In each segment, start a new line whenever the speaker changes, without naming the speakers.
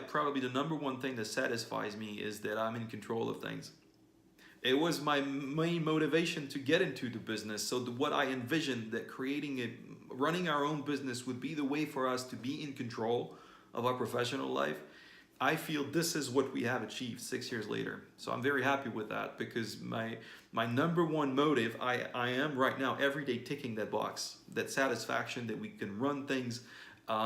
probably the number one thing that satisfies me is that I'm in control of things. It was my main motivation to get into the business. So what I envisioned, that running our own business would be the way for us to be in control of our professional life. I feel this is what we have achieved 6 years later. So I'm very happy with that, because my number one motive, I am right now every day ticking that box, that satisfaction that we can run things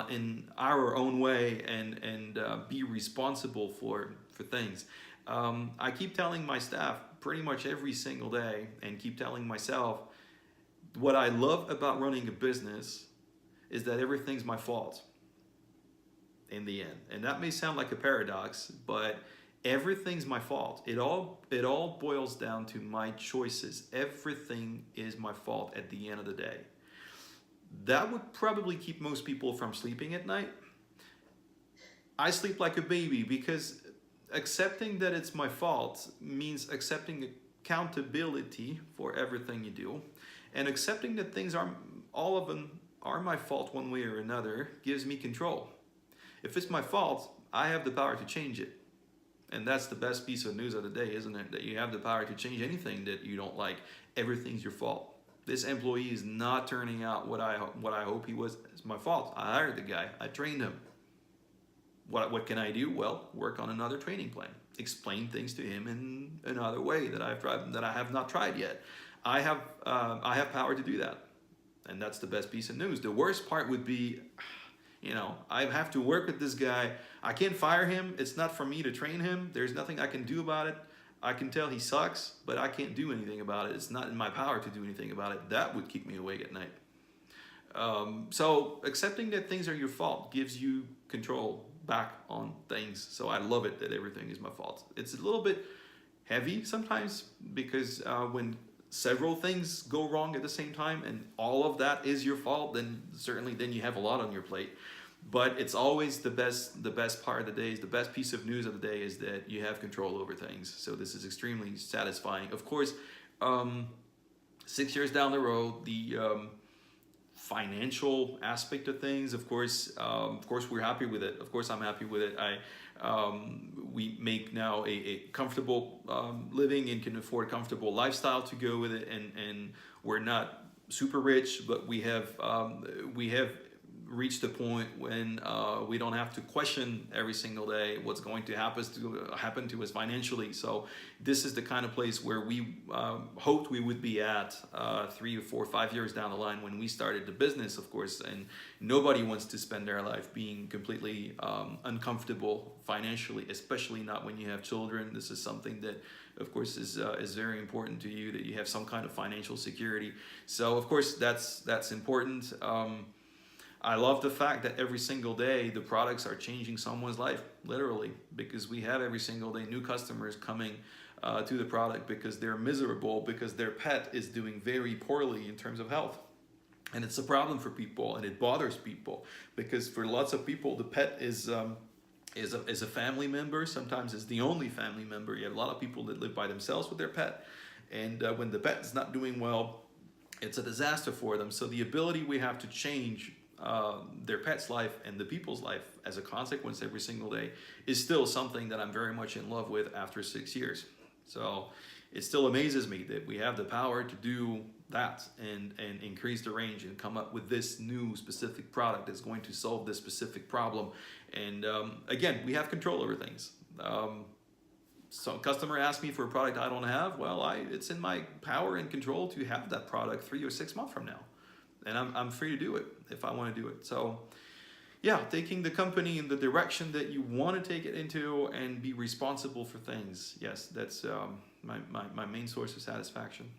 in our own way and be responsible for things. I keep telling my staff pretty much every single day, and keep telling myself, what I love about running a business is that everything's my fault in the end. And that may sound like a paradox, but everything's my fault. It all boils down to my choices. Everything is my fault at the end of the day. That would probably keep most people from sleeping at night. I sleep like a baby, because accepting that it's my fault means accepting accountability for everything you do, and accepting that all of them are my fault one way or another gives me control. If it's my fault, I have the power to change it. And that's the best piece of news of the day, isn't it? That you have the power to change anything that you don't like. Everything's your fault. This employee is not turning out what I hope he was. It's my fault. I hired the guy. I trained him. What can I do? Well, work on another training plan. Explain things to him in another way that I have not tried yet. I have power to do that. And that's the best piece of news. The worst part would be, I have to work with this guy. I can't fire him. It's not for me to train him. There's nothing I can do about it. I can tell he sucks, but I can't do anything about it. It's not in my power to do anything about it. That would keep me awake at night. So accepting that things are your fault gives you control back on things. So I love it that everything is my fault. It's a little bit heavy sometimes, because when several things go wrong at the same time and all of that is your fault, then you have a lot on your plate. But it's always the best part of the day, the best piece of news of the day is that you have control over things. So this is extremely satisfying. Of course, 6 years down the road, the financial aspect of things, of course we're happy with it. Of course I'm happy with it. We make now a comfortable living and can afford a comfortable lifestyle to go with it, and we're not super rich, but we have reached a point when we don't have to question every single day what's going to happen to us financially. So this is the kind of place where we hoped we would be at 3 or 4 or 5 years down the line when we started the business, of course. And nobody wants to spend their life being completely uncomfortable financially, especially not when you have children. This is something that, of course, is very important to you, that you have some kind of financial security. So of course that's important. I love the fact that every single day the products are changing someone's life, literally, because we have every single day new customers coming to the product because they're miserable, because their pet is doing very poorly in terms of health. And it's a problem for people, and it bothers people, because for lots of people the pet is a family member. Sometimes it's the only family member. You have a lot of people that live by themselves with their pet, and when the pet is not doing well, it's a disaster for them. So the ability we have to change their pet's life and the people's life as a consequence every single day is still something that I'm very much in love with after 6 years. So it still amazes me that we have the power to do that and increase the range and come up with this new specific product that's going to solve this specific problem. And again, we have control over things. So a customer asks me for a product I don't have. Well, it's in my power and control to have that product 3 or 6 months from now. And I'm free to do it if I want to do it. So yeah, taking the company in the direction that you want to take it into and be responsible for things. Yes, that's my main source of satisfaction.